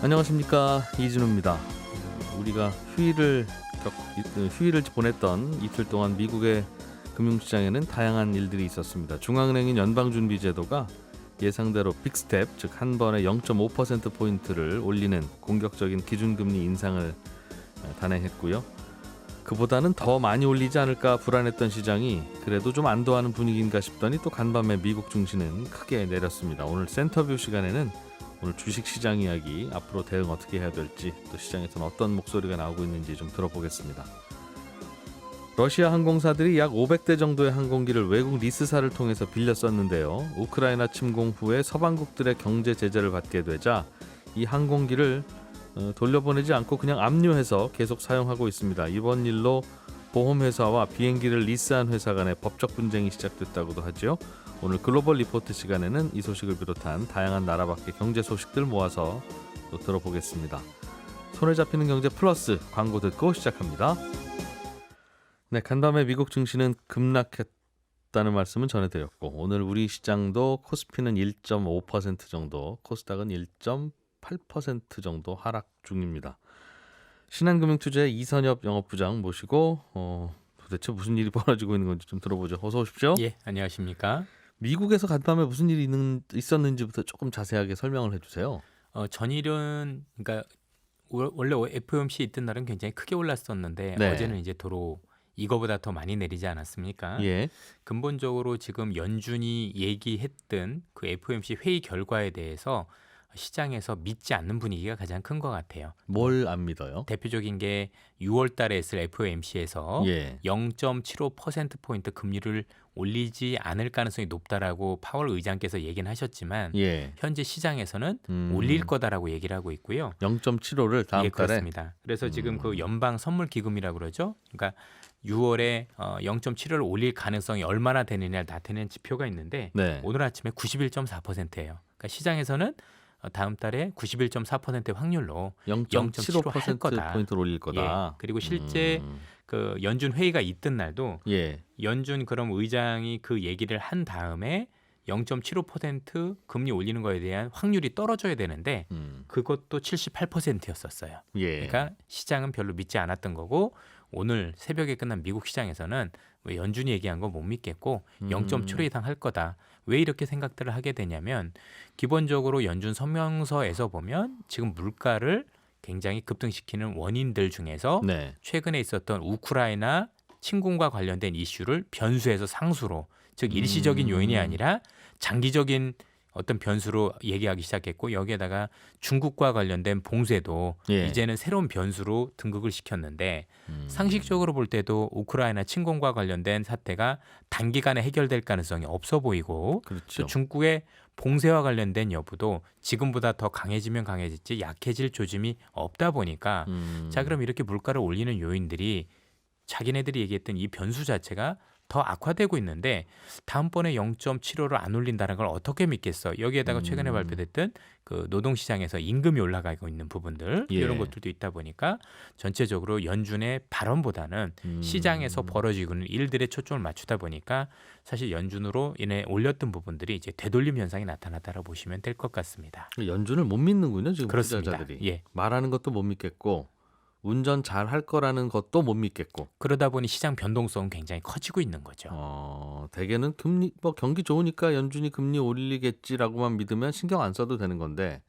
안녕하십니까, 이진우입니다. 우리가 휴일을 보냈던 이틀 동안 미국의 금융시장에는 다양한 일들이 있었습니다. 중앙은행인 연방준비제도가 예상대로 빅스텝, 즉 한 번에 0.5%포인트를 올리는 공격적인 기준금리 인상을 단행했고요. 그보다는 더 많이 올리지 않을까 불안했던 시장이 그래도 좀 안도하는 분위기인가 싶더니 또 간밤에 미국 증시는 크게 내렸습니다. 오늘 센터뷰 시간에는 오늘 주식시장 이야기, 앞으로 대응 어떻게 해야 될지, 또 시장에서는 어떤 목소리가 나오고 있는지 좀 들어보겠습니다. 러시아 항공사들이 약 500대 정도의 항공기를 외국 리스사를 통해서 빌려 썼는데요. 우크라이나 침공 후에 서방국들의 경제 제재를 받게 되자 이 항공기를 돌려보내지 않고 그냥 압류해서 계속 사용하고 있습니다. 이번 일로 보험회사와 비행기를 리스한 회사 간의 법적 분쟁이 시작됐다고도 하죠. 오늘 글로벌 리포트 시간에는 이 소식을 비롯한 다양한 나라 밖의 경제 소식들 모아서 또 들어보겠습니다. 손에 잡히는 경제 플러스 광고 듣고 시작합니다. 네, 간밤에 미국 증시는 급락했다는 말씀은 전해드렸고, 오늘 우리 시장도 코스피는 1.5% 정도, 코스닥은 1.8% 정도 하락 중입니다. 신한금융투자의 이선엽 영업부장 모시고 도대체 무슨 일이 벌어지고 있는 건지 좀 들어보죠. 어서 오십시오. 예, 안녕하십니까. 미국에서 간밤에 무슨 일이 있었는지부터 조금 자세하게 설명을 해주세요. 전일은 그러니까 원래 FOMC 있던 날은 굉장히 크게 올랐었는데 네. 어제는 이제 도로 이거보다 더 많이 내리지 않았습니까? 예. 근본적으로 지금 연준이 얘기했던 그 FOMC 회의 결과에 대해서 시장에서 믿지 않는 분위기가 가장 큰 것 같아요. 뭘 안 믿어요? 대표적인 게 6월 달에 있을 FOMC에서 예. 0.75%포인트 금리를 올리지 않을 가능성이 높다라고 파월 의장께서 얘기는 하셨지만 예. 현재 시장에서는 올릴 거다라고 얘기를 하고 있고요. 0.75를 다음 예, 달에. 그렇습니다. 그래서 지금 그 연방 선물 기금이라고 그러죠. 그러니까 6월에 0.75를 올릴 가능성이 얼마나 되느냐를 나타내는 지표가 있는데 네. 오늘 아침에 91.4%예요. 그러니까 시장에서는 다음 달에 91.4%의 확률로 0.75 할 거다. 포인트를 올릴 거다. 예, 그리고 실제 그 연준 회의가 있던 날도 예. 연준 그럼 의장이 그 얘기를 한 다음에 0.75% 금리 올리는 거에 대한 확률이 떨어져야 되는데 그것도 78%였었어요. 예. 그러니까 시장은 별로 믿지 않았던 거고 오늘 새벽에 끝난 미국 시장에서는 왜 연준이 얘기한 거 못 믿겠고 0.75 이상 할 거다. 왜 이렇게 생각들을 하게 되냐면 기본적으로 연준 성명서에서 보면 지금 물가를 굉장히 급등시키는 원인들 중에서 네. 최근에 있었던 우크라이나 침공과 관련된 이슈를 변수에서 상수로, 즉 일시적인 요인이 아니라 장기적인 어떤 변수로 얘기하기 시작했고 여기에다가 중국과 관련된 봉쇄도 예. 이제는 새로운 변수로 등극을 시켰는데 상식적으로 볼 때도 우크라이나 침공과 관련된 사태가 단기간에 해결될 가능성이 없어 보이고 그렇죠. 또 중국의 봉쇄와 관련된 여부도 지금보다 더 강해지면 강해질지 약해질 조짐이 없다 보니까 자 그럼 이렇게 물가를 올리는 요인들이 자기네들이 얘기했던 이 변수 자체가 더 악화되고 있는데 다음번에 0.75를 안 올린다는 걸 어떻게 믿겠어? 여기에다가 최근에 발표됐던 그 노동시장에서 임금이 올라가고 있는 부분들 예. 이런 것들도 있다 보니까 전체적으로 연준의 발언보다는 시장에서 벌어지고 있는 일들에 초점을 맞추다 보니까 사실 연준으로 인해 올렸던 부분들이 이제 되돌림 현상이 나타났다고 보시면 될 것 같습니다. 연준을 못 믿는군요, 지금 그렇습니다. 투자자들이. 예. 말하는 것도 못 믿겠고 운전 잘 할 거라는 것도 못 믿겠고. 그러다 보니 시장 변동성은 굉장히 커지고 있는 거죠. 대개는 금리 경기 좋으니까 연준이 금리 올리겠지라고만 믿으면 신경 안 써도 되는 건데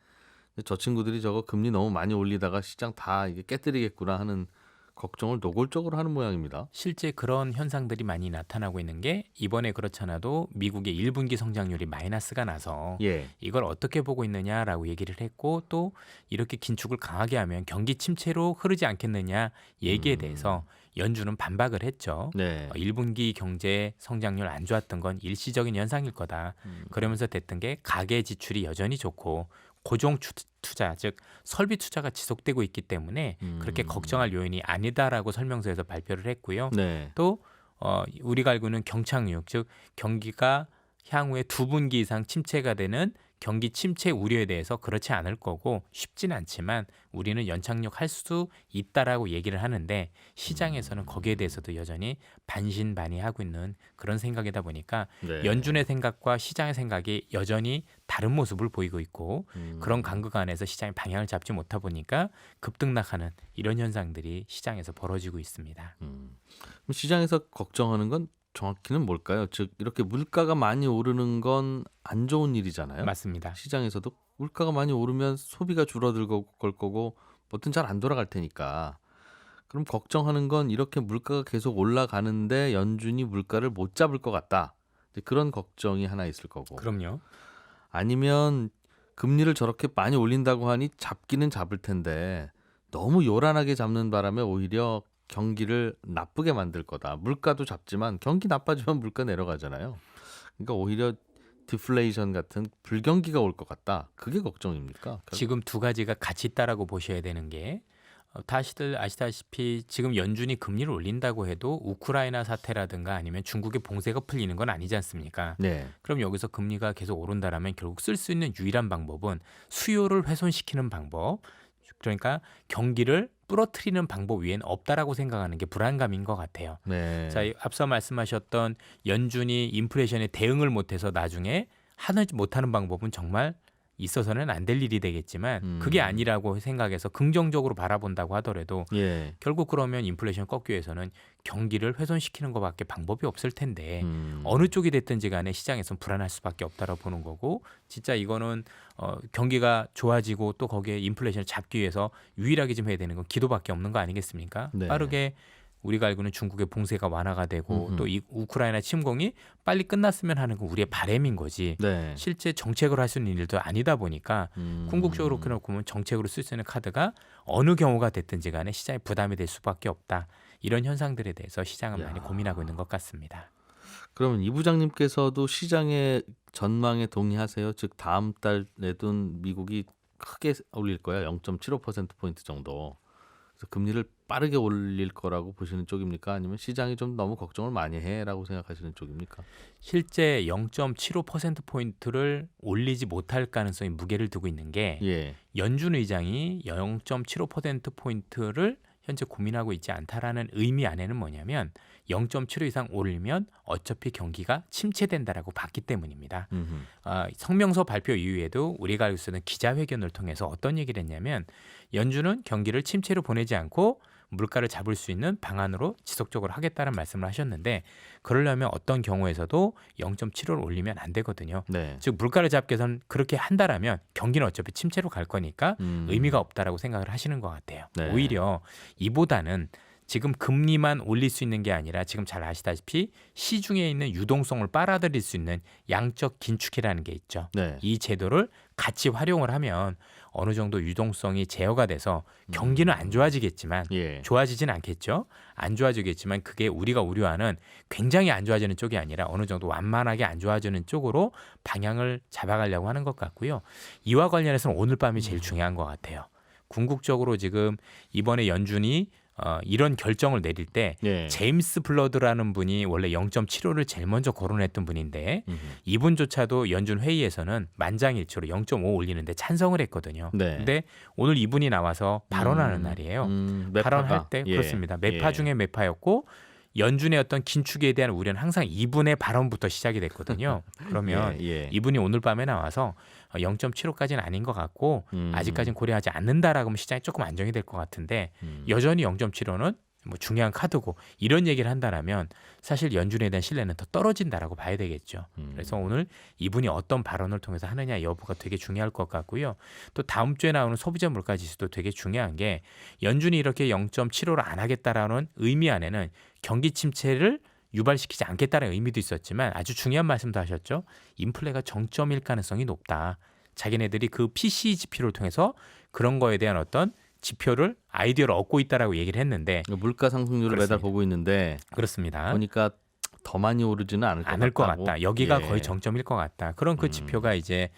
저 친구들이 저거 금리 너무 많이 올리다가 시장 다 이게 깨뜨리겠구나 하는 걱정을 노골적으로 하는 모양입니다. 실제 그런 현상들이 많이 나타나고 있는 게 이번에 그렇잖아도 미국의 1분기 성장률이 마이너스가 나서 예. 이걸 어떻게 보고 있느냐라고 얘기를 했고 또 이렇게 긴축을 강하게 하면 경기 침체로 흐르지 않겠느냐 얘기에 대해서 연준은 반박을 했죠. 네. 1분기 경제 성장률 안 좋았던 건 일시적인 현상일 거다. 그러면서 됐던 게 가계 지출이 여전히 좋고 고정 투자, 즉 설비 투자가 지속되고 있기 때문에 그렇게 걱정할 요인이 아니다라고 설명서에서 발표를 했고요. 네. 또 우리가 알고 있는 경착륙, 즉 경기가 향후에 2분기 이상 침체가 되는 경기 침체 우려에 대해서 그렇지 않을 거고 쉽진 않지만 우리는 연착륙 할 수 있다라고 얘기를 하는데 시장에서는 거기에 대해서도 여전히 반신반의하고 있는 그런 생각이다 보니까 네. 연준의 생각과 시장의 생각이 여전히 다른 모습을 보이고 있고 그런 간극 안에서 시장이 방향을 잡지 못하 보니까 급등락하는 이런 현상들이 시장에서 벌어지고 있습니다. 그럼 시장에서 걱정하는 건 정확히는 뭘까요? 즉 이렇게 물가가 많이 오르는 건 안 좋은 일이잖아요. 맞습니다. 시장에서도 물가가 많이 오르면 소비가 줄어들 걸 거고 뭐든 잘 안 돌아갈 테니까. 그럼 걱정하는 건 이렇게 물가가 계속 올라가는데 연준이 물가를 못 잡을 것 같다. 이제 그런 걱정이 하나 있을 거고. 그럼요. 아니면 금리를 저렇게 많이 올린다고 하니 잡기는 잡을 텐데 너무 요란하게 잡는 바람에 오히려 경기를 나쁘게 만들 거다. 물가도 잡지만 경기 나빠지면 물가 내려가잖아요. 그러니까 오히려 디플레이션 같은 불경기가 올 것 같다. 그게 걱정입니까? 지금 두 가지가 같이 있다라고 보셔야 되는 게 다시들 아시다시피 지금 연준이 금리를 올린다고 해도 우크라이나 사태라든가 아니면 중국의 봉쇄가 풀리는 건 아니지 않습니까? 네. 그럼 여기서 금리가 계속 오른다라면 결국 쓸 수 있는 유일한 방법은 수요를 훼손시키는 방법, 그러니까 경기를 부러뜨리는 방법 외엔 없다라고 생각하는 게 불안감인 것 같아요. 네. 자, 앞서 말씀하셨던 연준이 인플레이션에 대응을 못해서 나중에 못하는 방법은 정말 있어서는 안 될 일이 되겠지만 그게 아니라고 생각해서 긍정적으로 바라본다고 하더라도 예. 결국 그러면 인플레이션 꺾기 위해서는 경기를 훼손시키는 것밖에 방법이 없을 텐데 어느 쪽이 됐든지 간에 시장에서는 불안할 수밖에 없다라고 보는 거고 진짜 이거는 경기가 좋아지고 또 거기에 인플레이션을 잡기 위해서 유일하게 좀 해야 되는 건 기도밖에 없는 거 아니겠습니까? 네. 빠르게 우리가 알고 있는 중국의 봉쇄가 완화가 되고 또 이 우크라이나 침공이 빨리 끝났으면 하는 건 우리의 바람인 거지. 네. 실제 정책으로 할 수 있는 일도 아니다 보니까 궁극적으로 그렇게 보면 정책으로 쓸 수 있는 카드가 어느 경우가 됐든지 간에 시장에 부담이 될 수밖에 없다. 이런 현상들에 대해서 시장은 많이 고민하고 있는 것 같습니다. 그러면 이 부장님께서도 시장의 전망에 동의하세요? 즉 다음 달에도 미국이 크게 올릴 거야. 0.75%포인트 정도. 그래서 금리를 빠르게 올릴 거라고 보시는 쪽입니까? 아니면 시장이 좀 너무 걱정을 많이 해라고 생각하시는 쪽입니까? 실제 0.75%포인트를 올리지 못할 가능성이 무게를 두고 있는 게 예. 연준 의장이 0.75%포인트를 현재 고민하고 있지 않다라는 의미 안에는 뭐냐면 0.75 이상 올리면 어차피 경기가 침체된다라고 봤기 때문입니다. 성명서 발표 이후에도 우리가 알고 있는 기자회견을 통해서 어떤 얘기를 했냐면 연준은 경기를 침체로 보내지 않고 물가를 잡을 수 있는 방안으로 지속적으로 하겠다는 말씀을 하셨는데 그러려면 어떤 경우에서도 0.75를 올리면 안 되거든요. 네. 즉 물가를 잡기 위해서는 그렇게 한다라면 경기는 어차피 침체로 갈 거니까 의미가 없다라고 생각을 하시는 것 같아요. 네. 오히려 이보다는 지금 금리만 올릴 수 있는 게 아니라 지금 잘 아시다시피 시중에 있는 유동성을 빨아들일 수 있는 양적 긴축이라는 게 있죠. 네. 이 제도를 같이 활용을 하면 어느 정도 유동성이 제어가 돼서 경기는 안 좋아지겠지만 예. 좋아지진 않겠죠. 안 좋아지겠지만 그게 우리가 우려하는 굉장히 안 좋아지는 쪽이 아니라 어느 정도 완만하게 안 좋아지는 쪽으로 방향을 잡아가려고 하는 것 같고요. 이와 관련해서는 오늘 밤이 제일 중요한 것 같아요. 궁극적으로 지금 이번에 연준이 이런 결정을 내릴 때 예. 제임스 블러드라는 분이 원래 0.75를 제일 먼저 거론했던 분인데 이분조차도 연준 회의에서는 만장일치로 0.5 올리는데 찬성을 했거든요. 네. 근데 오늘 이분이 나와서 발언하는 날이에요. 발언할 때 예. 그렇습니다. 매파 중에 매파였고 연준의 어떤 긴축에 대한 우려는 항상 이분의 발언부터 시작이 됐거든요. 그러면 예. 이분이 오늘 밤에 나와서 0.75까지는 아닌 것 같고 아직까지는 고려하지 않는다라고 하면 시장이 조금 안정이 될 것 같은데 여전히 0.75는 뭐 중요한 카드고 이런 얘기를 한다라면 사실 연준에 대한 신뢰는 더 떨어진다라고 봐야 되겠죠. 그래서 오늘 이분이 어떤 발언을 통해서 하느냐 여부가 되게 중요할 것 같고요. 또 다음 주에 나오는 소비자 물가 지수도 되게 중요한 게 연준이 이렇게 0.75를 안 하겠다라는 의미 안에는 경기 침체를 유발시키지 않겠다는 의미도 있었지만 아주 중요한 말씀도 하셨죠. 인플레가 정점일 가능성이 높다. 자기네들이 그 PCE 지표를 통해서 그런 거에 대한 어떤 지표를 아이디어를 얻고 있다라고 얘기를 했는데 물가 상승률을 그렇습니다. 매달 보고 있는데 그렇습니다. 보니까 더 많이 오르지는 않을 것 같다. 여기가 예. 거의 정점일 것 같다. 그런 그 지표가 이제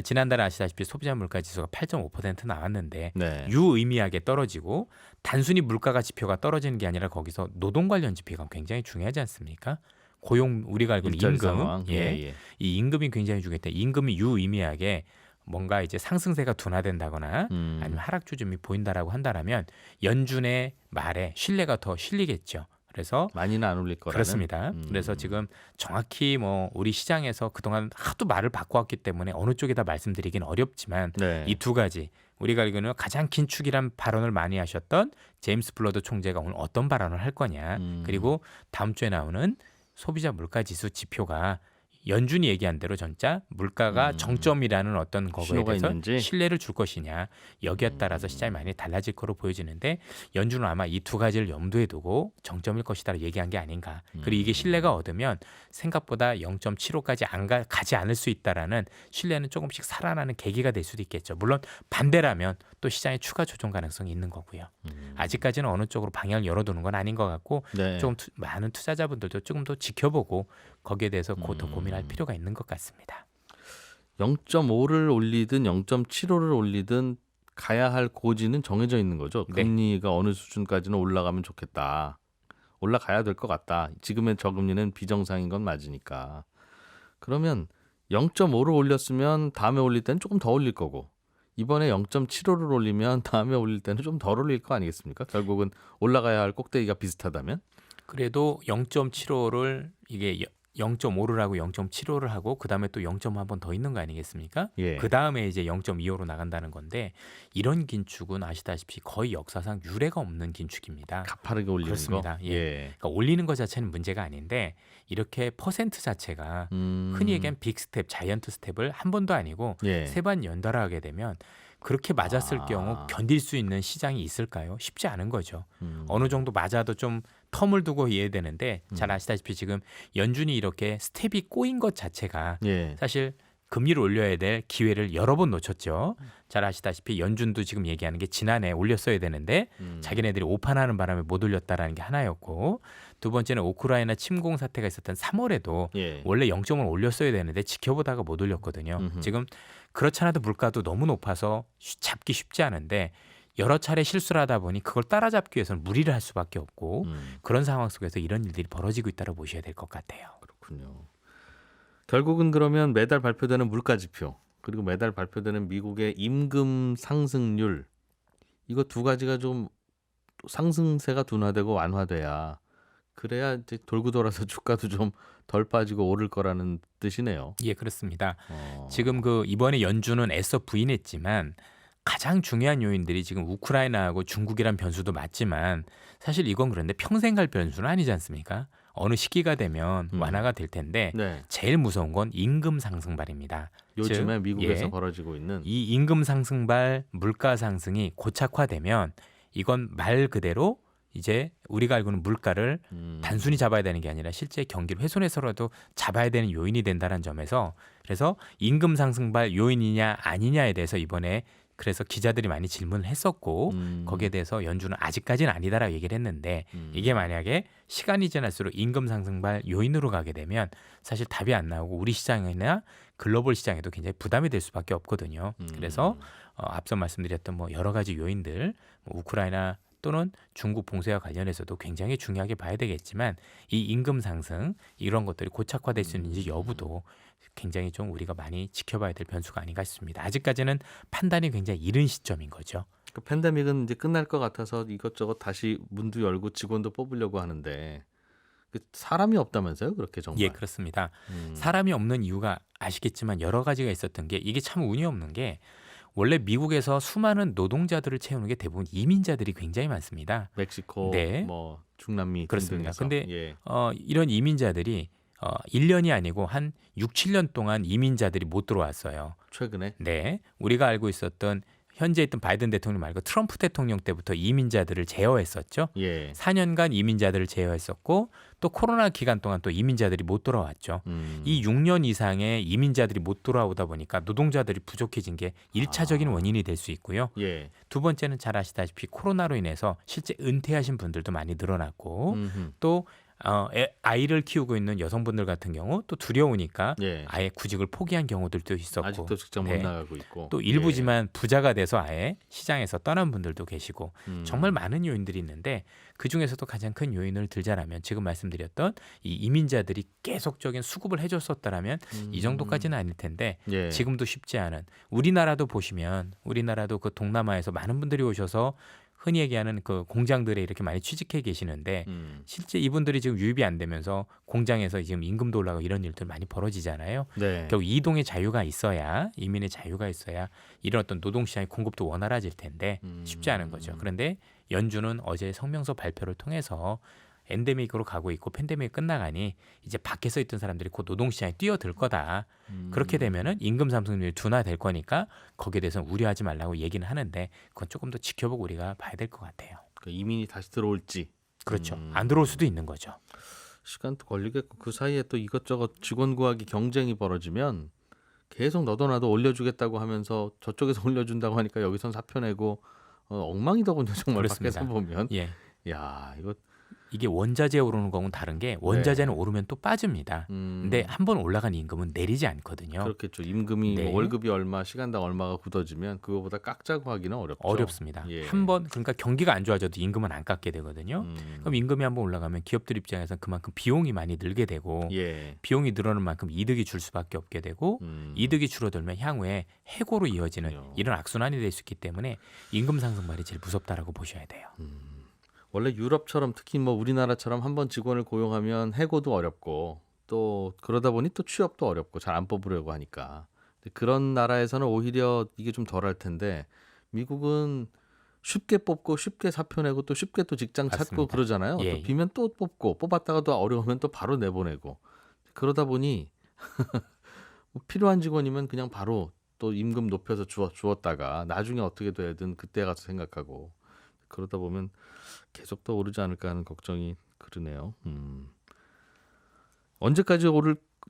지난달에 아시다시피 소비자 물가 지수가 8.5% 나왔는데 네. 유의미하게 떨어지고 단순히 물가가 지표가 떨어지는 게 아니라 거기서 노동 관련 지표가 굉장히 중요하지 않습니까? 고용 우리가 알고 있는 일자리 임금, 상황. 이 임금이 굉장히 중요했다. 임금이 유의미하게 뭔가 이제 상승세가 둔화된다거나 아니면 하락 조짐이 보인다라고 한다라면 연준의 말에 신뢰가 더 실리겠죠. 그래서 많이는 안 올릴 거라는. 그렇습니다. 그래서 지금 정확히 뭐 우리 시장에서 그동안 하도 말을 바꿔왔기 때문에 어느 쪽에다 말씀드리긴 어렵지만 네. 이 두 가지 우리가 알기로는 가장 긴축이란 발언을 많이 하셨던 제임스 블러드 총재가 오늘 어떤 발언을 할 거냐. 그리고 다음 주에 나오는 소비자 물가지수 지표가 연준이 얘기한 대로 진짜 물가가 정점이라는 어떤 거에 신호가 대해서 있는지? 신뢰를 줄 것이냐 여기에 따라서 시장이 많이 달라질 거로 보여지는데 연준은 아마 이 두 가지를 염두에 두고 정점일 것이다 얘기한 게 아닌가. 그리고 이게 신뢰가 얻으면 생각보다 0.75까지 가지 않을 수 있다라는 신뢰는 조금씩 살아나는 계기가 될 수도 있겠죠. 물론 반대라면 또 시장의 추가 조정 가능성이 있는 거고요. 아직까지는 어느 쪽으로 방향을 열어두는 건 아닌 것 같고 네. 좀 많은 투자자분들도 조금 더 지켜보고 거기에 대해서 더 고민할 필요가 있는 것 같습니다. 0.5를 올리든 0.75를 올리든 가야 할 고지는 정해져 있는 거죠. 네. 금리가 어느 수준까지는 올라가면 좋겠다. 올라가야 될 것 같다. 지금의 저금리는 비정상인 건 맞으니까. 그러면 0.5를 올렸으면 다음에 올릴 때는 조금 더 올릴 거고 이번에 0.75를 올리면 다음에 올릴 때는 좀 덜 올릴 거 아니겠습니까? 결국은 올라가야 할 꼭대기가 비슷하다면? 그래도 0.75를 이게 0.5를 하고 0.75를 하고 그다음에 또 0.5 한 번 더 있는 거 아니겠습니까? 예. 그다음에 이제 0.25로 나간다는 건데 이런 긴축은 아시다시피 거의 역사상 유례가 없는 긴축입니다. 가파르게 올리는 그렇습니다. 거. 예. 그러니까 올리는 것 자체는 문제가 아닌데 이렇게 퍼센트 자체가 흔히 얘기한 빅 스텝, 자이언트 스텝을 한 번도 아니고 예. 세 번 연달아 하게 되면 그렇게 맞았을 아. 경우 견딜 수 있는 시장이 있을까요? 쉽지 않은 거죠. 음. 어느 정도 맞아도 좀 텀을 두고 이해되는데 잘 아시다시피 지금 연준이 이렇게 스텝이 꼬인 것 자체가 예. 사실 금리를 올려야 될 기회를 여러 번 놓쳤죠. 잘 아시다시피 연준도 지금 얘기하는 게 지난해 올렸어야 되는데 자기네들이 오판하는 바람에 못 올렸다라는 게 하나였고 두 번째는 우크라이나 침공 사태가 있었던 3월에도 예. 원래 0.5를 올렸어야 되는데 지켜보다가 못 올렸거든요. 지금 그렇지 않아도 물가도 너무 높아서 잡기 쉽지 않은데 여러 차례 실수를 하다 보니 그걸 따라잡기 위해서는 무리를 할 수밖에 없고 그런 상황 속에서 이런 일들이 벌어지고 있다고 보셔야 될 것 같아요. 그렇군요. 결국은 그러면 매달 발표되는 물가 지표 그리고 매달 발표되는 미국의 임금 상승률 이거 두 가지가 좀 상승세가 둔화되고 완화돼야 그래야 이제 돌고 돌아서 주가도 좀 덜 빠지고 오를 거라는 뜻이네요. 예, 그렇습니다. 지금 그 이번에 연준은 애써 부인했지만 가장 중요한 요인들이 지금 우크라이나하고 중국이란 변수도 맞지만 사실 이건 그런데 평생 갈 변수는 아니지 않습니까? 어느 시기가 되면 완화가 될 텐데 네. 제일 무서운 건 임금 상승발입니다. 요즘에 즉, 미국에서 예, 벌어지고 있는 이 임금 상승발 물가 상승이 고착화되면 이건 말 그대로 이제 우리가 알고 있는 물가를 단순히 잡아야 되는 게 아니라 실제 경기를 훼손해서라도 잡아야 되는 요인이 된다는 점에서 그래서 임금 상승발 요인이냐 아니냐에 대해서 이번에 그래서 기자들이 많이 질문을 했었고 거기에 대해서 연준은 아직까지는 아니다라고 얘기를 했는데 이게 만약에 시간이 지날수록 임금 상승발 요인으로 가게 되면 사실 답이 안 나오고 우리 시장이나 글로벌 시장에도 굉장히 부담이 될 수밖에 없거든요. 그래서 앞서 말씀드렸던 뭐 여러 가지 요인들 뭐 우크라이나 또는 중국 봉쇄와 관련해서도 굉장히 중요하게 봐야 되겠지만 이 임금 상승 이런 것들이 고착화될 수 있는지 여부도 굉장히 좀 우리가 많이 지켜봐야 될 변수가 아닌가 싶습니다. 아직까지는 판단이 굉장히 이른 시점인 거죠. 그 팬데믹은 이제 끝날 것 같아서 이것저것 다시 문도 열고 직원도 뽑으려고 하는데 그 사람이 없다면서요? 그렇게 정말. 예, 그렇습니다. 사람이 없는 이유가 아시겠지만 여러 가지가 있었던 게 이게 참 운이 없는 게 원래 미국에서 수많은 노동자들을 채우는 게 대부분 이민자들이 굉장히 많습니다. 멕시코, 네. 뭐 중남미 그렇습니다. 등등에서. 근데 예. 이런 이민자들이 1년이 아니고 한 6, 7년 동안 이민자들이 못 들어왔어요. 최근에 네. 우리가 알고 있었던 현재 있던 바이든 대통령 말고 트럼프 대통령 때부터 이민자들을 제어했었죠. 예. 4년간 이민자들을 제어했었고 또 코로나 기간 동안 또 이민자들이 못 돌아왔죠. 이 6년 이상의 이민자들이 못 돌아오다 보니까 노동자들이 부족해진 게 1차적인 원인이 될 수 있고요. 예. 두 번째는 잘 아시다시피 코로나로 인해서 실제 은퇴하신 분들도 많이 늘어났고 또 아이를 키우고 있는 여성분들 같은 경우 또 두려우니까 예. 아예 구직을 포기한 경우들도 있었고 아직도 직장 못 네. 나가고 있고. 또 일부지만 부자가 돼서 아예 시장에서 떠난 분들도 계시고 정말 많은 요인들이 있는데 그중에서도 가장 큰 요인을 들자라면 지금 말씀드렸던 이 이민자들이 계속적인 수급을 해줬었다라면 이 정도까지는 아닐 텐데 예. 지금도 쉽지 않은 우리나라도 보시면 우리나라도 그 동남아에서 많은 분들이 오셔서 흔히 얘기하는 그 공장들에 이렇게 많이 취직해 계시는데 실제 이분들이 지금 유입이 안 되면서 공장에서 지금 임금도 올라가고 이런 일들 많이 벌어지잖아요. 네. 결국 이동의 자유가 있어야 이민의 자유가 있어야 이런 어떤 노동시장의 공급도 원활해질 텐데 쉽지 않은 거죠. 그런데 연준은 어제 성명서 발표를 통해서 엔데믹으로 가고 있고 팬데믹이 끝나가니 이제 밖에서 있던 사람들이 곧 노동시장에 뛰어들 거다. 그렇게 되면은 임금 상승률이 둔화될 거니까 거기에 대해서는 우려하지 말라고 얘기는 하는데 그건 조금 더 지켜보고 우리가 봐야 될 것 같아요. 그 이민이 다시 들어올지. 그렇죠. 안 들어올 수도 있는 거죠. 시간도 걸리겠고 그 사이에 또 이것저것 직원 구하기 경쟁이 벌어지면 계속 너도 나도 올려주겠다고 하면서 저쪽에서 올려준다고 하니까 여기선 사표 내고 엉망이더군요. 정말 그렇습니다. 밖에서 보면. 예. 야 이거 이게 원자재 오르는 거는 다른 게 원자재는 오르면 또 빠집니다. 근데 한 번 올라간 임금은 내리지 않거든요. 그렇겠죠. 임금이 네. 뭐 월급이 얼마, 시간당 얼마가 굳어지면 그거보다 깎자고 하기는 어렵죠. 어렵습니다. 예. 한 번 그러니까 경기가 안 좋아져도 임금은 안 깎게 되거든요. 그럼 임금이 한 번 올라가면 기업들 입장에서는 그만큼 비용이 많이 늘게 되고 예. 비용이 늘어나는 만큼 이득이 줄 수밖에 없게 되고 이득이 줄어들면 향후에 해고로 이어지는 그렇군요. 이런 악순환이 될 수 있기 때문에 임금 상승말이 제일 무섭다라고 보셔야 돼요. 원래 유럽처럼 특히 뭐 우리나라처럼 한번 직원을 고용하면 해고도 어렵고 또 그러다 보니 또 취업도 어렵고 잘 안 뽑으려고 하니까 근데 그런 나라에서는 오히려 이게 좀 덜할 텐데 미국은 쉽게 뽑고 쉽게 사표 내고 또 쉽게 또 직장 찾고 맞습니다. 그러잖아요. 예. 또 비면 또 뽑고 뽑았다가 또 어려우면 또 바로 내보내고 그러다 보니 필요한 직원이면 그냥 바로 또 임금 높여서 주었다가 나중에 어떻게 되든 그때 가서 생각하고 그러다 보면 계속 더 오르지 않을까 하는 걱정이 그러네요. 언제까지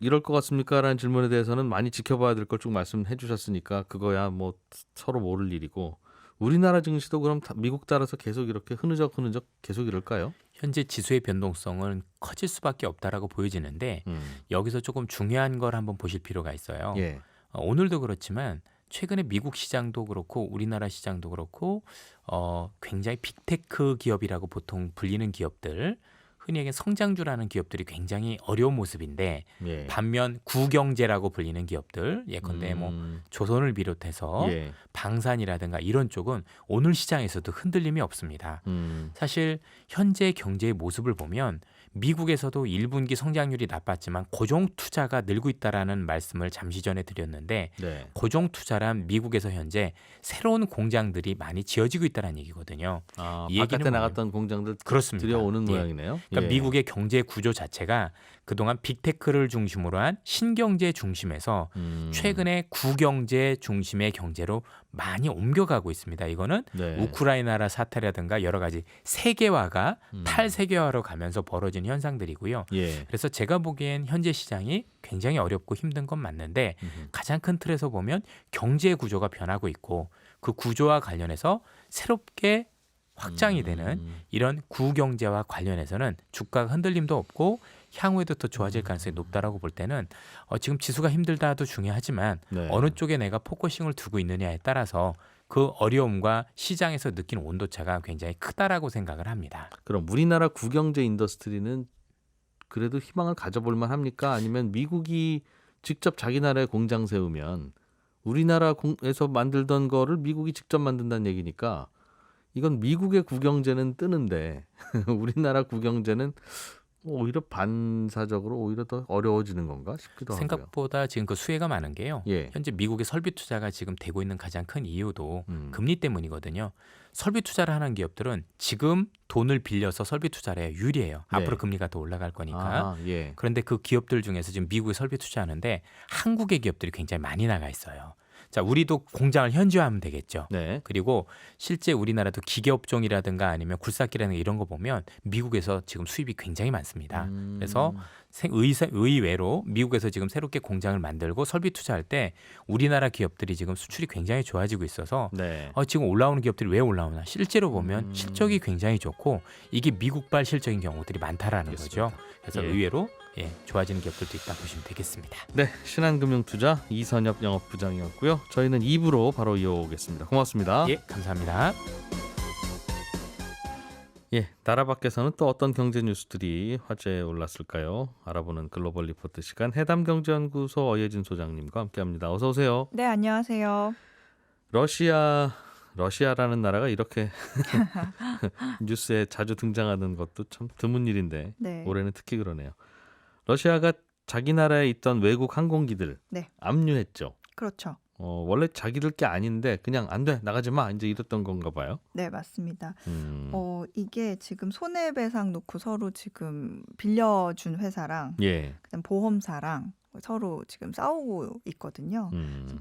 이럴 것 같습니까? 라는 질문에 대해서는 많이 지켜봐야 될 걸 쭉 말씀해 주셨으니까 그거야 뭐 서로 모를 일이고 우리나라 증시도 그럼 미국 따라서 계속 이렇게 흐느적 계속 이럴까요? 현재 지수의 변동성은 커질 수밖에 없다라고 보여지는데 여기서 조금 중요한 걸 한번 보실 필요가 있어요. 예. 오늘도 그렇지만 최근에 미국 시장도 그렇고 우리나라 시장도 그렇고 굉장히 빅테크 기업이라고 보통 불리는 기업들 흔히 얘기하는 성장주라는 기업들이 굉장히 어려운 모습인데 예. 반면 구경제라고 불리는 기업들 예컨대 뭐 조선을 비롯해서 예. 방산이라든가 이런 쪽은 오늘 시장에서도 흔들림이 없습니다. 사실 현재 경제의 모습을 보면 미국에서도 1분기 성장률이 나빴지만 고정 투자가 늘고 있다라는 말씀을 잠시 전에 드렸는데 네. 고정 투자란 미국에서 현재 새로운 공장들이 많이 지어지고 있다는 얘기거든요. 아, 이 바깥에 얘기는 나갔던 공장들 그렇습니다. 들여오는 예. 모양이네요. 그러니까 예. 미국의 경제 구조 자체가 그동안 빅테크를 중심으로 한 신경제 중심에서 최근에 구경제 중심의 경제로 많이 옮겨가고 있습니다. 이거는 네. 우크라이나라 사태라든가 여러 가지 세계화가 탈세계화로 가면서 벌어진 현상들이고요. 예. 그래서 제가 보기엔 현재 시장이 굉장히 어렵고 힘든 건 맞는데 가장 큰 틀에서 보면 경제 구조가 변하고 있고 그 구조와 관련해서 새롭게 확장이 되는 이런 구경제와 관련해서는 주가 흔들림도 없고 향후에도 더 좋아질 가능성이 높다라고 볼 때는 지금 지수가 힘들다도 중요하지만 네. 어느 쪽에 내가 포커싱을 두고 있느냐에 따라서 그 어려움과 시장에서 느끼는 온도차가 굉장히 크다라고 생각을 합니다. 그럼 우리나라 구경제 인더스트리는 그래도 희망을 가져볼 만합니까? 아니면 미국이 직접 자기 나라에 공장 세우면 우리나라에서 만들던 거를 미국이 직접 만든다는 얘기니까 이건 미국의 구경제는 뜨는데 우리나라 구경제는 오히려 반사적으로 오히려 더 어려워지는 건가 싶기도 하고요. 생각보다 지금 그 수혜가 많은 게요. 예. 현재 미국의 설비 투자가 지금 되고 있는 가장 큰 이유도 금리 때문이거든요. 설비 투자를 하는 기업들은 지금 돈을 빌려서 설비 투자를 해야 유리해요. 네. 앞으로 금리가 더 올라갈 거니까. 아, 예. 그런데 그 기업들 중에서 지금 미국에 설비 투자하는데 한국의 기업들이 굉장히 많이 나가 있어요. 자, 우리도 공장을 현지화하면 되겠죠. 네. 그리고 실제 우리나라도 기계업종이라든가 아니면 굴삭기라든가 이런 거 보면 미국에서 지금 수입이 굉장히 많습니다. 그래서 의외로 미국에서 지금 새롭게 공장을 만들고 설비 투자할 때 우리나라 기업들이 지금 수출이 굉장히 좋아지고 있어서 네. 지금 올라오는 기업들이 왜 올라오나 실제로 보면 실적이 굉장히 좋고 이게 미국발 실적인 경우들이 많다라는 알겠습니다. 거죠. 그래서 예. 의외로 좋아지는 기업들도 있다 보시면 되겠습니다. 네, 신한금융투자 이선엽 영업부장이었고요. 저희는 2부로 바로 이어오겠습니다. 고맙습니다. 예, 감사합니다. 예, 나라 밖에서는 또 어떤 경제 뉴스들이 화제에 올랐을까요? 알아보는 글로벌 리포트 시간 해담경제연구소 어예진 소장님과 함께합니다. 어서 오세요. 네, 안녕하세요. 러시아라는 나라가 이렇게 뉴스에 자주 등장하는 것도 참 드문 일인데 네. 올해는 특히 그러네요. 러시아가 자기 나라에 있던 외국 항공기들 네. 압류했죠. 그렇죠. 원래 자기들 게 아닌데 그냥 안 돼, 나가지 마, 이제 이랬던 건가 봐요. 네, 맞습니다. 음. 이게 지금 손해배상 놓고 서로 지금 빌려준 회사랑 예. 그다음 보험사랑 서로 지금 싸우고 있거든요.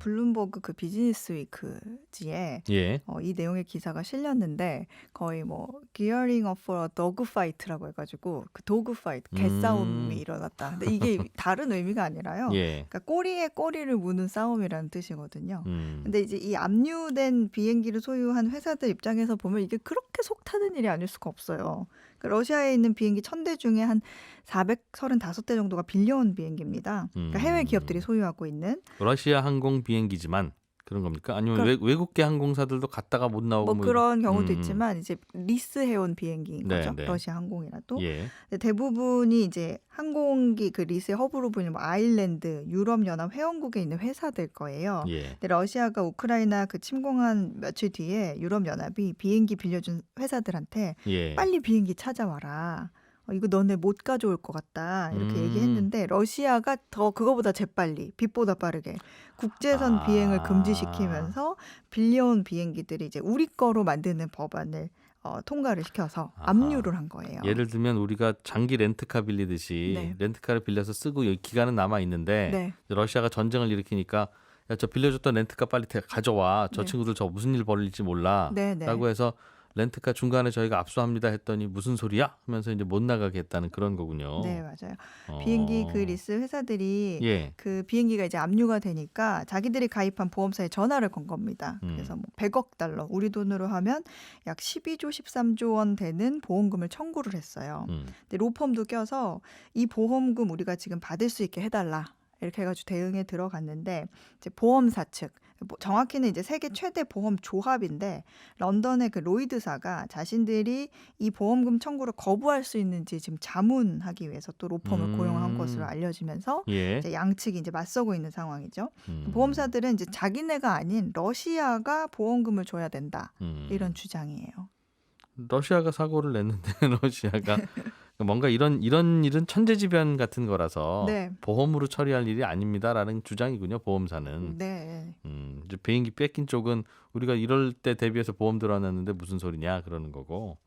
블룸버그 그 비즈니스 위크지에 예. 이 내용의 기사가 실렸는데 거의 뭐 gearing up for a dog fight라고 해가지고 그 도그 파이트, 개싸움이 일어났다. 근데 이게 다른 의미가 아니라요. 예. 그러니까 꼬리에 꼬리를 무는 싸움이라는 뜻이거든요. 음. 근데 이제 이 압류된 비행기를 소유한 회사들 입장에서 보면 이게 그렇게 속 타는 일이 아닐 수가 없어요. 그러니까 러시아에 있는 비행기 1000대 중에 한 435대 정도가 빌려온 비행기입니다. 그러니까 해외 기업들이 소유하고 있는. 러시아 항공 비행기지만 그런 겁니까? 아니면 그러니까 외국계 항공사들도 갔다가 못 나오고 뭐 그런 경우도 있지만 이제 리스해온 비행기인 네, 거죠. 네. 러시아 항공이라도. 예. 근데 대부분이 이제 항공기 그 리스의 허브로 보이는 뭐 아일랜드, 유럽연합 회원국에 있는 회사들 거예요. 예. 근데 러시아가 우크라이나 그 침공한 며칠 뒤에 유럽연합이 비행기 빌려준 회사들한테 예. 빨리 비행기 찾아와라. 이거 너네 못 가져올 것 같다. 이렇게 얘기했는데 러시아가 더 그거보다 재빨리, 빛보다 빠르게 국제선 비행을 금지시키면서 빌려온 비행기들이 이제 우리 거로 만드는 법안을 통과를 시켜서 압류를 한 거예요. 예를 들면 우리가 장기 렌트카 빌리듯이 네. 렌트카를 빌려서 쓰고 여기 기간은 남아 있는데 네. 러시아가 전쟁을 일으키니까 야, 저 빌려줬던 렌트카 빨리 가져와. 저 네. 친구들 저 무슨 일 벌일지 몰라. 네, 네. 라고 해서 렌트카 중간에 저희가 압수합니다 했더니 무슨 소리야? 하면서 이제 못 나가게 했다는 그런 거군요. 네, 맞아요. 비행기 그 리스 회사들이 예. 그 비행기가 이제 압류가 되니까 자기들이 가입한 보험사에 전화를 건 겁니다. 그래서 뭐 100억 달러, 우리 돈으로 하면 약 12조, 13조 원 되는 보험금을 청구를 했어요. 근데 로펌도 껴서 이 보험금 우리가 지금 받을 수 있게 해달라. 이렇게 해가지고 대응에 들어갔는데 이제 보험사 측, 정확히는 이제 세계 최대 보험 조합인데 런던의 그 로이드사가 자신들이 이 보험금 청구를 거부할 수 있는지 지금 자문하기 위해서 또 로펌을 고용한 것으로 알려지면서 예. 이제 양측이 이제 맞서고 있는 상황이죠. 보험사들은 이제 자기네가 아닌 러시아가 보험금을 줘야 된다 이런 주장이에요. 러시아가 사고를 냈는데 러시아가 뭔가 이런 일은 천재지변 같은 거라서 네. 보험으로 처리할 일이 아닙니다라는 주장이군요. 보험사는. 네. 이제 비행기 뺏긴 쪽은 우리가 이럴 때 대비해서 보험 들어놨는데 무슨 소리냐 그러는 거고.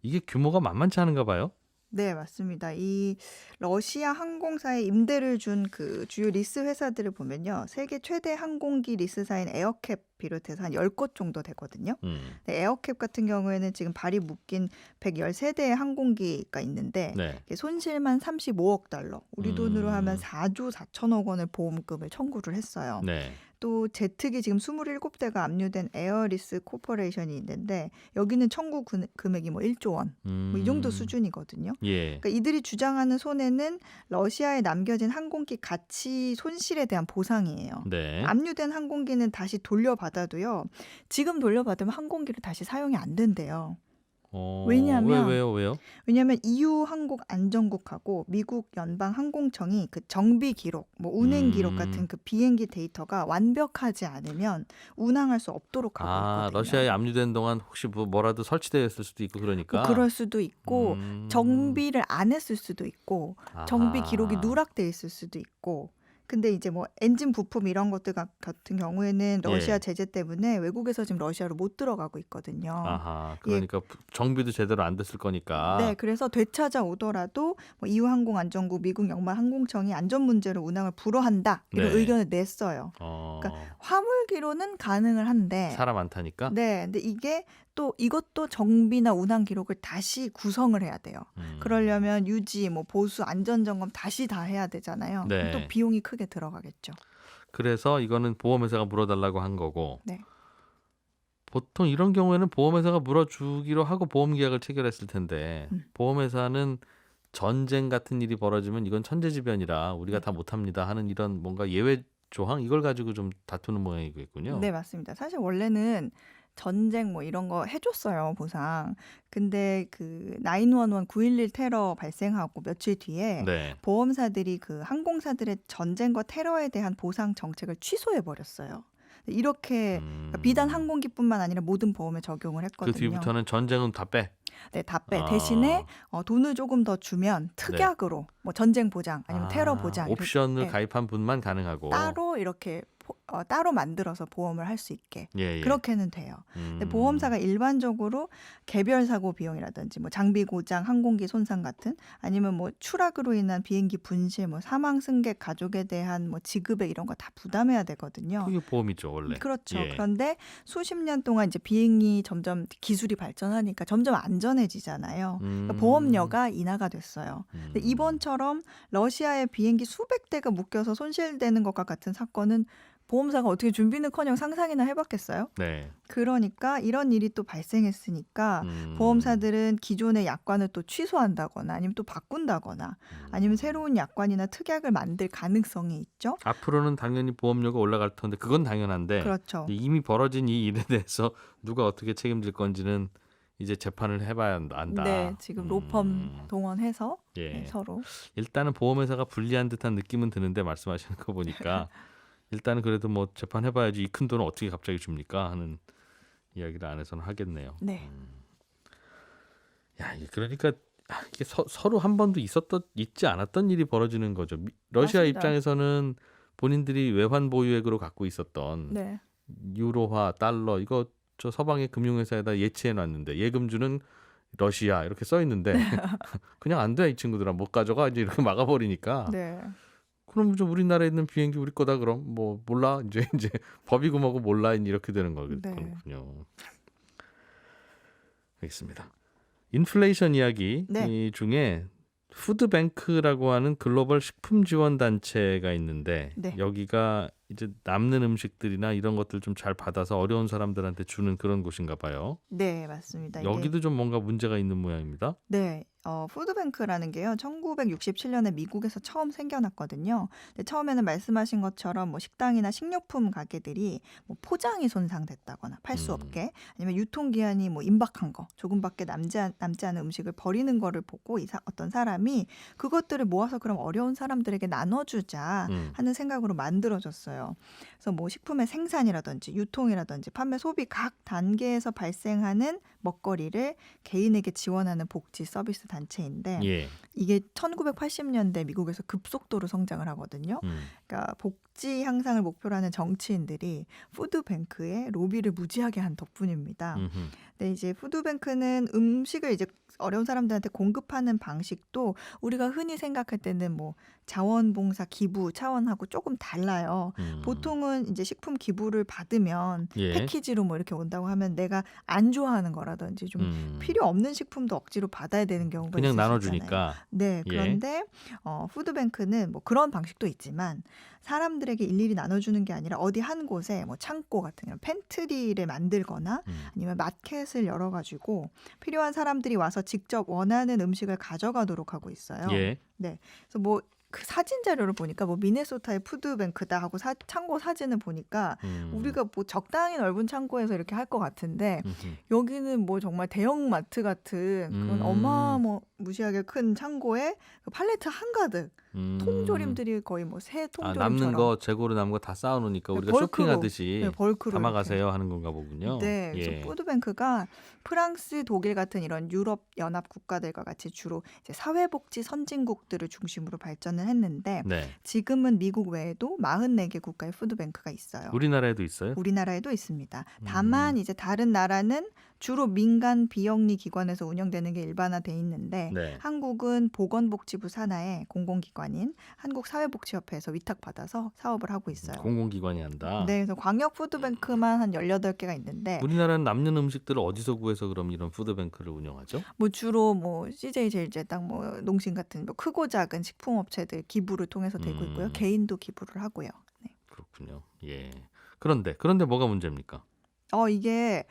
이게 규모가 만만치 않은가 봐요. 네, 맞습니다. 이 러시아 항공사에 임대를 준 그 주요 리스 회사들을 보면요. 세계 최대 항공기 리스사인 에어캡 비롯해서 한 10곳 정도 되거든요. 근데 에어캡 같은 경우에는 지금 발이 묶인 113대의 항공기가 있는데 네. 손실만 35억 달러, 우리 돈으로 하면 4조 4천억 원의 보험금을 청구를 했어요. 네. 또 제트기 지금 27대가 압류된 에어리스 코퍼레이션이 있는데 여기는 청구 금액이 뭐 1조 원, 뭐 이 정도 수준이거든요. 예. 그러니까 이들이 주장하는 손해는 러시아에 남겨진 항공기 가치 손실에 대한 보상이에요. 네. 압류된 항공기는 다시 돌려받아도요. 지금 돌려받으면 항공기를 다시 사용이 안 된대요. 왜냐하면 왜냐하면 EU 항공 안전국하고 미국 연방 항공청이 그 정비 기록, 뭐 운행 기록 같은 그 비행기 데이터가 완벽하지 않으면 운항할 수 없도록 하고 있거든요. 러시아에 압류된 동안 혹시 뭐라도 설치되었을 수도 있고 그러니까. 뭐 그럴 수도 있고 정비를 안 했을 수도 있고 정비 기록이 누락돼 있을 수도 있고 근데 이제 뭐 엔진 부품 이런 것들 같은 경우에는 러시아 예. 제재 때문에 외국에서 지금 러시아로 못 들어가고 있거든요. 아하. 예. 그러니까 정비도 제대로 안 됐을 거니까. 네, 그래서 되찾아오더라도 뭐 EU 항공안전국, 미국 연방항공청이 안전 문제로 운항을 불허한다 이런 네. 의견을 냈어요. 그러니까 화물기로는 가능을 한데, 사람 안 타니까. 네, 근데 이게 또 이것도 정비나 운항 기록을 다시 구성을 해야 돼요. 그러려면 유지, 뭐 보수, 안전 점검 다시 다 해야 되잖아요. 네. 또 비용이 크게 들어가겠죠. 그래서 이거는 보험회사가 물어달라고 한 거고. 네. 보통 이런 경우에는 보험회사가 물어주기로 하고 보험계약을 체결했을 텐데 보험회사는 전쟁 같은 일이 벌어지면 이건 천재지변이라 우리가 다 못합니다 하는 이런 뭔가 예외 조항 이걸 가지고 좀 다투는 모양이겠군요. 네, 맞습니다. 사실 원래는 전쟁 뭐 이런 거 해줬어요, 보상. 근데 그 911 9.11 테러 발생하고 며칠 뒤에 네. 보험사들이 그 항공사들의 전쟁과 테러에 대한 보상 정책을 취소해 버렸어요. 이렇게 그러니까 비단 항공기뿐만 아니라 모든 보험에 적용을 그 했거든요. 뒤부터는 전쟁은 다 빼. 네, 다 빼. 아. 대신에 돈을 조금 더 주면 특약으로 뭐 전쟁 보장 아니면 테러 보장 옵션을 이렇게, 가입한 분만 가능하고 따로 이렇게 따로 만들어서 보험을 할 수 있게 예. 그렇게는 돼요. 근데 보험사가 일반적으로 개별 사고 비용이라든지 뭐 장비 고장, 항공기 손상 같은 아니면 뭐 추락으로 인한 비행기 분실, 뭐 사망 승객 가족에 대한 뭐 지급액 이런 거 다 부담해야 되거든요. 그게 보험이죠 원래. 그렇죠. 예. 그런데 수십 년 동안 이제 비행이 점점 기술이 발전하니까 점점 안전해지잖아요. 그러니까 보험료가 인하가 됐어요. 근데 이번처럼 러시아의 비행기 수백 대가 묶여서 손실되는 것과 같은 사건은 보험사가 어떻게 준비는커녕 상상이나 해봤겠어요? 네. 그러니까 이런 일이 또 발생했으니까 보험사들은 기존의 약관을 또 취소한다거나 아니면 또 바꾼다거나 아니면 새로운 약관이나 특약을 만들 가능성이 있죠. 앞으로는 당연히 보험료가 올라갈 텐데 그건 당연한데 그렇죠. 이미 벌어진 이 일에 대해서 누가 어떻게 책임질 건지는 이제 재판을 해봐야 안다. 네, 지금 로펌 동원해서 예. 네, 서로. 일단은 보험회사가 불리한 듯한 느낌은 드는데 말씀하시는 거 보니까 일단은 그래도 뭐 재판해봐야지 이 큰 돈을 어떻게 갑자기 줍니까 하는 이야기를 안에서는 하겠네요. 네. 야, 그러니까 이게 서로 한 번도 있지 않았던 일이 벌어지는 거죠. 러시아 맞습니다. 입장에서는 본인들이 외환 보유액으로 갖고 있었던 네. 유로화, 달러 이거 저 서방의 금융회사에다 예치해 놨는데 예금주는 러시아 이렇게 써 있는데 그냥 안 돼 이 친구들아 못 가져가 이제 이렇게 막아버리니까 네. 그럼 좀 우리나라에 있는 비행기 우리 거다 그럼 뭐 몰라 이제 법이고 뭐고 몰라 이렇게 되는 네. 거군요. 알겠습니다. 인플레이션 이야기 네. 중에 푸드뱅크라고 하는 글로벌 식품 지원 단체가 있는데 네. 여기가 이제 남는 음식들이나 이런 것들 좀 잘 받아서 어려운 사람들한테 주는 그런 곳인가 봐요. 네, 맞습니다. 여기도 좀 뭔가 문제가 있는 모양입니다. 네, 푸드뱅크라는 게요, 1967년에 미국에서 처음 생겨났거든요. 근데 처음에는 말씀하신 것처럼 뭐 식당이나 식료품 가게들이 뭐 포장이 손상됐다거나 팔 수 없게 아니면 유통기한이 뭐 임박한 거, 조금밖에 남지 않은 음식을 버리는 거를 보고 어떤 사람이 그것들을 모아서 그럼 어려운 사람들에게 나눠주자 하는 생각으로 만들어졌어요. 그래서 뭐 식품의 생산이라든지 유통이라든지 판매, 소비 각 단계에서 발생하는 먹거리를 개인에게 지원하는 복지 서비스 단체인데 예. 이게 1980년대 미국에서 급속도로 성장을 하거든요. 그러니까 복지 향상을 목표로 하는 정치인들이 푸드뱅크에 로비를 무지하게 한 덕분입니다. 근데 이제 푸드뱅크는 음식을 이제 어려운 사람들한테 공급하는 방식도 우리가 흔히 생각할 때는 뭐 자원봉사 기부 차원하고 조금 달라요. 보통은 이제 식품 기부를 받으면 예. 패키지로 뭐 이렇게 온다고 하면 내가 안 좋아하는 거라든지 좀 필요 없는 식품도 억지로 받아야 되는 경우가 그냥 있을 수 나눠주니까. 있잖아요. 네, 그런데 푸드뱅크는 뭐 그런 방식도 있지만 사람들에게 일일이 나눠주는 게 아니라 어디 한 곳에 뭐 창고 같은 이런 팬트리를 만들거나 아니면 마켓을 열어가지고 필요한 사람들이 와서 직접 원하는 음식을 가져가도록 하고 있어요. 예. 네, 그래서 뭐 그 사진 자료를 보니까 뭐 미네소타의 푸드뱅크다 하고 창고 사진을 보니까 우리가 뭐 적당히 넓은 창고에서 이렇게 할 것 같은데 여기는 뭐 정말 대형 마트 같은 그런 어마무시하게 큰 창고에 그 팔레트 한가득 통조림들이 거의 뭐 새 통조림처럼 남는 거 재고로 남은 거 다 쌓아놓으니까 우리가 벌크로, 쇼핑하듯이 네, 벌크로 담아가세요 이렇게. 하는 건가 보군요. 네, 그래서 예. 푸드뱅크가 프랑스, 독일 같은 이런 유럽 연합 국가들과 같이 주로 이제 사회복지 선진국들을 중심으로 발전을 주기는 했는데 네. 지금은 미국 외에도 44개 국가의 푸드뱅크가 있어요. 우리나라에도 있어요? 우리나라에도 있습니다. 다만 이제 다른 나라는 주로 민간 비영리 기관에서 운영되는 게 일반화돼 있는데 네. 한국은 보건복지부 산하의 공공기관인 한국사회복지협회에서 위탁받아서 사업을 하고 있어요. 공공기관이 한다. 네, 그래서 광역 푸드뱅크만 한 18개가 있는데 우리나라는 남는 음식들을 어디서 구해서 그럼 이런 푸드뱅크를 운영하죠? 뭐 주로 뭐 CJ 제일제당 뭐 농심 같은 뭐 크고 작은 식품업체들 기부를 통해서 되고 있고요. 개인도 기부를 하고요. 네. 그렇군요. 예. 그런데 뭐가 문제입니까? 이게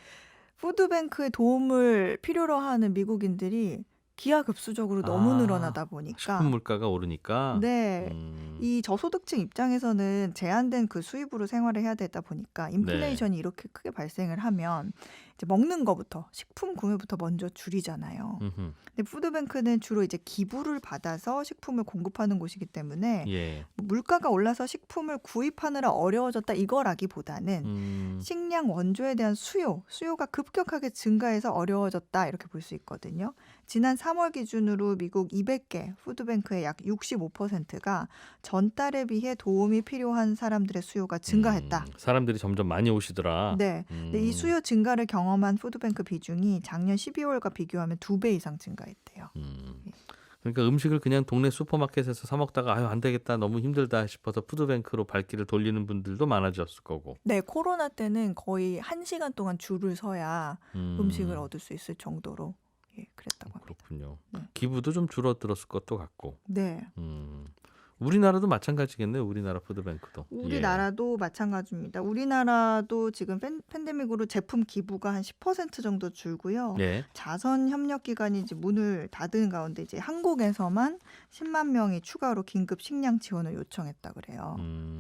푸드뱅크의 도움을 필요로 하는 미국인들이 기하급수적으로 너무 늘어나다 보니까 식품 물가가 오르니까. 네. 이 저소득층 입장에서는 제한된 그 수입으로 생활을 해야 되다 보니까 인플레이션이 이렇게 크게 발생을 하면 이제 먹는 거부터 식품 구매부터 먼저 줄이잖아요. 음흠. 근데 푸드뱅크는 주로 이제 기부를 받아서 식품을 공급하는 곳이기 때문에 예. 물가가 올라서 식품을 구입하느라 어려워졌다 이거라기보다는 식량 원조에 대한 수요가 급격하게 증가해서 어려워졌다 이렇게 볼 수 있거든요. 지난 3월 기준으로 미국 200개 푸드뱅크의 약 65%가 전달에 비해 도움이 필요한 사람들의 수요가 증가했다. 사람들이 점점 많이 오시더라. 네. 근데 이 수요 증가를 경험한 푸드뱅크 비중이 작년 12월과 비교하면 2배 이상 증가했대요. 그러니까 음식을 그냥 동네 슈퍼마켓에서 사 먹다가 안 되겠다 너무 힘들다 싶어서 푸드뱅크로 발길을 돌리는 분들도 많아졌을 거고. 네, 코로나 때는 거의 1시간 동안 줄을 서야 음식을 얻을 수 있을 정도로 그랬다고 합니다. 그렇군요. 네. 기부도 좀 줄어들었을 것도 같고. 네. 우리나라도 마찬가지겠네요. 우리나라 푸드뱅크도. 우리나라도 마찬가지입니다. 우리나라도 지금 팬데믹으로 제품 기부가 한 10% 정도 줄고요. 예. 자선 협력 기관이 이제 문을 닫은 가운데 이제 한국에서만 10만 명이 추가로 긴급 식량 지원을 요청했다 그래요.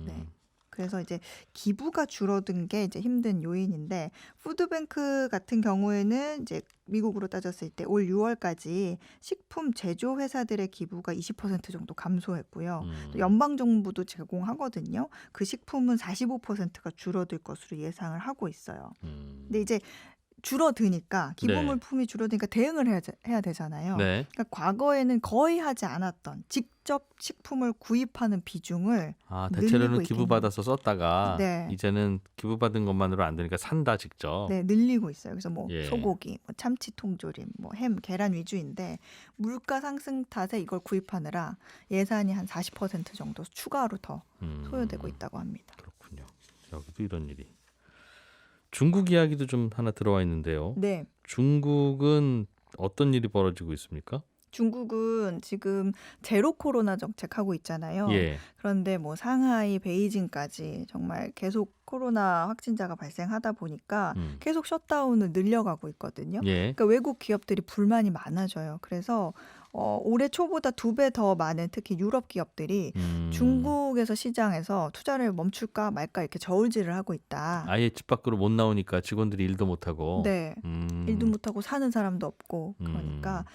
네. 그래서 이제 기부가 줄어든 게 이제 힘든 요인인데 푸드뱅크 같은 경우에는 이제 미국으로 따졌을 때 올 6월까지 식품 제조 회사들의 기부가 20% 정도 감소했고요. 또 연방 정부도 제공하거든요. 그 식품은 45%가 줄어들 것으로 예상을 하고 있어요. 근데 이제 줄어드니까 기부물품이 줄어드니까 대응을 해야 되잖아요. 네. 그러니까 과거에는 거의 하지 않았던 직접 식품을 구입하는 비중을 대체로는 늘리고 기부받아서 썼다가 네. 이제는 기부받은 것만으로 안 되니까 산다 직접. 네, 늘리고 있어요. 그래서 뭐 예. 소고기, 뭐 참치 통조림, 뭐 햄, 계란 위주인데 물가 상승 탓에 이걸 구입하느라 예산이 한 40% 정도 추가로 더 소요되고 있다고 합니다. 그렇군요. 여기도 이런 일이. 중국 이야기도 좀 하나 들어와 있는데요. 네. 중국은 어떤 일이 벌어지고 있습니까? 중국은 지금 제로 코로나 정책하고 있잖아요. 예. 그런데 뭐 상하이, 베이징까지 정말 계속 코로나 확진자가 발생하다 보니까 계속 셧다운을 늘려가고 있거든요. 예. 그러니까 외국 기업들이 불만이 많아져요. 그래서 올해 초보다 2배 더 많은 특히 유럽 기업들이 중국에서 시장에서 투자를 멈출까 말까 이렇게 저울질을 하고 있다. 아예 집 밖으로 못 나오니까 직원들이 일도 못 하고. 네. 일도 못하고 사는 사람도 없고 그러니까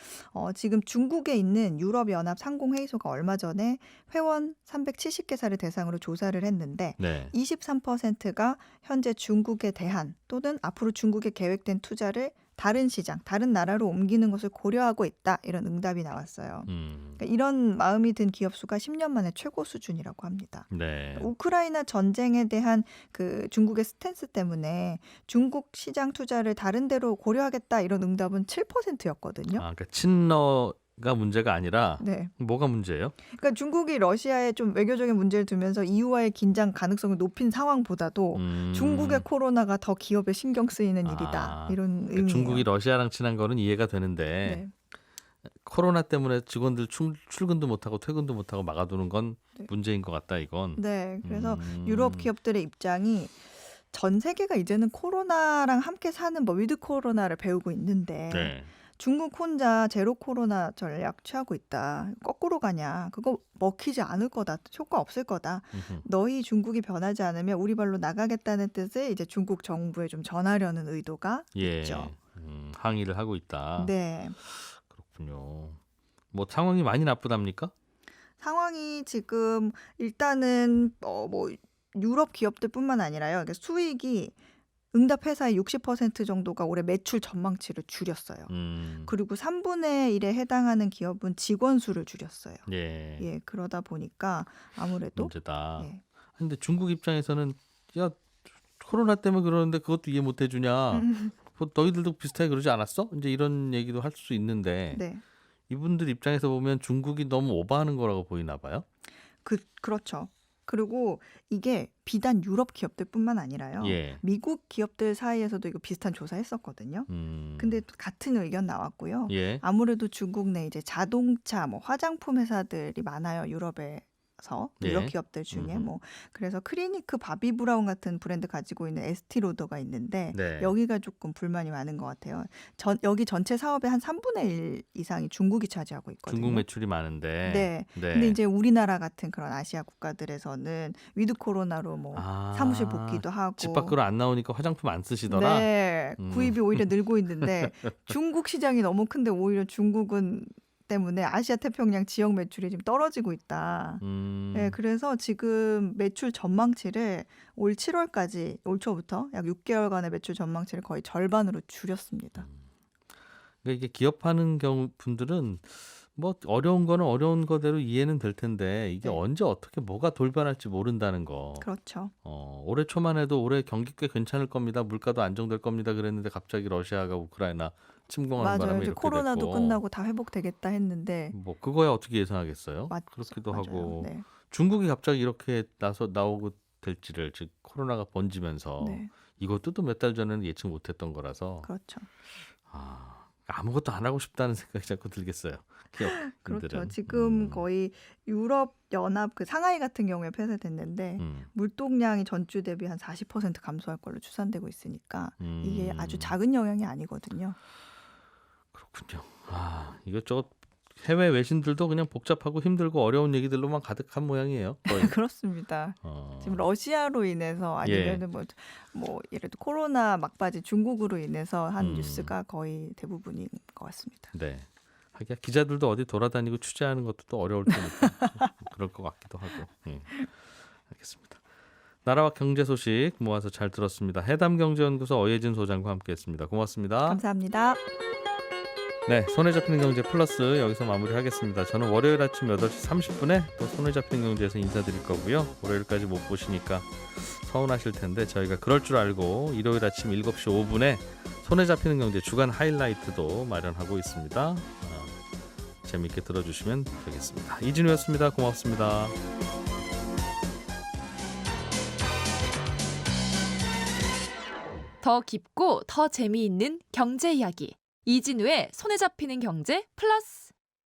지금 중국에 있는 유럽연합 상공회의소가 얼마 전에 회원 370개사를 대상으로 조사를 했는데 네. 23%가 현재 중국에 대한 또는 앞으로 중국에 계획된 투자를 다른 시장, 다른 나라로 옮기는 것을 고려하고 있다. 이런 응답이 나왔어요. 그러니까 이런 마음이 든 기업 수가 10년 만에 최고 수준이라고 합니다. 네. 우크라이나 전쟁에 대한 그 중국의 스탠스 때문에 중국 시장 투자를 다른 데로 고려하겠다. 이런 응답은 7%였거든요. 그러니까 친러가 문제가 아니라 네. 뭐가 문제예요? 그러니까 중국이 러시아에 좀 외교적인 문제를 두면서 EU와의 긴장 가능성을 높인 상황보다도 중국의 코로나가 더 기업에 신경 쓰이는 일이다. 이런 의미예요. 그러니까 중국이 러시아랑 친한 거는 이해가 되는데 코로나 때문에 직원들 출근도 못하고 퇴근도 못하고 막아두는 건 문제인 것 같다 이건. 네. 그래서 유럽 기업들의 입장이 전 세계가 이제는 코로나랑 함께 사는 뭐 위드 코로나를 배우고 있는데 네. 중국 혼자 제로 코로나 전략 취하고 있다. 거꾸로 가냐. 그거 먹히지 않을 거다. 효과 없을 거다. 너희 중국이 변하지 않으면 우리 발로 나가겠다는 뜻을 이제 중국 정부에 좀 전하려는 의도가 있죠. 항의를 하고 있다. 네. 그렇군요. 뭐 상황이 많이 나쁘답니까? 상황이 지금 일단은 뭐 유럽 기업들뿐만 아니라요. 수익이 응답 회사의 60% 정도가 올해 매출 전망치를 줄였어요. 그리고 3분의 1에 해당하는 기업은 직원 수를 줄였어요. 예. 예, 그러다 보니까 아무래도 문제다. 예. 근데 중국 입장에서는 야 코로나 때문에 그러는데 그것도 이해 못 해주냐? 뭐 너희들도 비슷하게 그러지 않았어? 이제 이런 얘기도 할 수 있는데 네. 이분들 입장에서 보면 중국이 너무 오버하는 거라고 보이나 봐요. 그렇죠. 그리고 이게 비단 유럽 기업들뿐만 아니라요. 예. 미국 기업들 사이에서도 이거 비슷한 조사했었거든요. 근데 또 같은 의견 나왔고요. 예. 아무래도 중국 내 이제 자동차, 뭐 화장품 회사들이 많아요. 유럽에. 유럽 예. 기업들 중에 음흠. 뭐 그래서 크리니크 바비 브라운 같은 브랜드 가지고 있는 에스티 로더가 있는데 네. 여기가 조금 불만이 많은 것 같아요. 여기 전체 사업의 한 3분의 1 이상이 중국이 차지하고 있거든요. 중국 매출이 많은데. 네. 근데 이제 우리나라 같은 그런 아시아 국가들에서는 위드 코로나로 뭐 사무실 복귀도 하고 집 밖으로 안 나오니까 화장품 안 쓰시더라. 네. 구입이 오히려 늘고 있는데 중국 시장이 너무 큰데 오히려 중국은 때문에 아시아 태평양 지역 매출이 지금 떨어지고 있다. 네, 그래서 지금 매출 전망치를 올 7월까지 올 초부터 약 6개월간의 매출 전망치를 거의 절반으로 줄였습니다. 그러니까 이게 기업하는 경우 분들은 뭐 어려운 거는 어려운 거대로 이해는 될 텐데 이게 네. 언제 어떻게 뭐가 돌변할지 모른다는 거. 그렇죠. 올해 초만 해도 올해 경기 꽤 괜찮을 겁니다. 물가도 안정될 겁니다. 그랬는데 갑자기 러시아가 우크라이나 침공하는 맞아요. 바람에 이제 이렇게 코로나도 됐고. 끝나고 다 회복되겠다 했는데 뭐 그거야 어떻게 예상하겠어요? 맞죠. 그렇기도 맞아요. 하고 네. 중국이 갑자기 이렇게 나오고 될지를 즉 코로나가 번지면서 네. 이것도 또 몇 달 전에는 예측 못했던 거라서 그렇죠. 아무것도 안 하고 싶다는 생각이 자꾸 들겠어요. 기업들은. 그렇죠. 지금 거의 유럽 연합 그 상하이 같은 경우에 폐쇄됐는데 물동량이 전주 대비 한 40% 감소할 걸로 추산되고 있으니까 이게 아주 작은 영향이 아니거든요. 그렇군요. 이것저것 해외 외신들도 그냥 복잡하고 힘들고 어려운 얘기들로만 가득한 모양이에요. 거의. 그렇습니다. 지금 러시아로 인해서 아니면 뭐 예를 들어 코로나 막바지 중국으로 인해서 한 뉴스가 거의 대부분인 것 같습니다. 네. 하기야 기자들도 어디 돌아다니고 취재하는 것도 또 어려울 테니까 그럴 것 같기도 하고. 알겠습니다. 나라와 경제 소식 모아서 잘 들었습니다. 해담경제연구소 어예진 소장과 함께했습니다. 고맙습니다. 감사합니다. 네, 손에 잡히는 경제 플러스 여기서 마무리하겠습니다. 저는 월요일 아침 8시 30분에 또 손에 잡히는 경제에서 인사드릴 거고요. 월요일까지 못 보시니까 서운하실 텐데 저희가 그럴 줄 알고 일요일 아침 7시 5분에 손에 잡히는 경제 주간 하이라이트도 마련하고 있습니다. 재미있게 들어주시면 되겠습니다. 이진우였습니다. 고맙습니다. 더 깊고 더 재미있는 경제 이야기 이진우의 손에 잡히는 경제 플러스.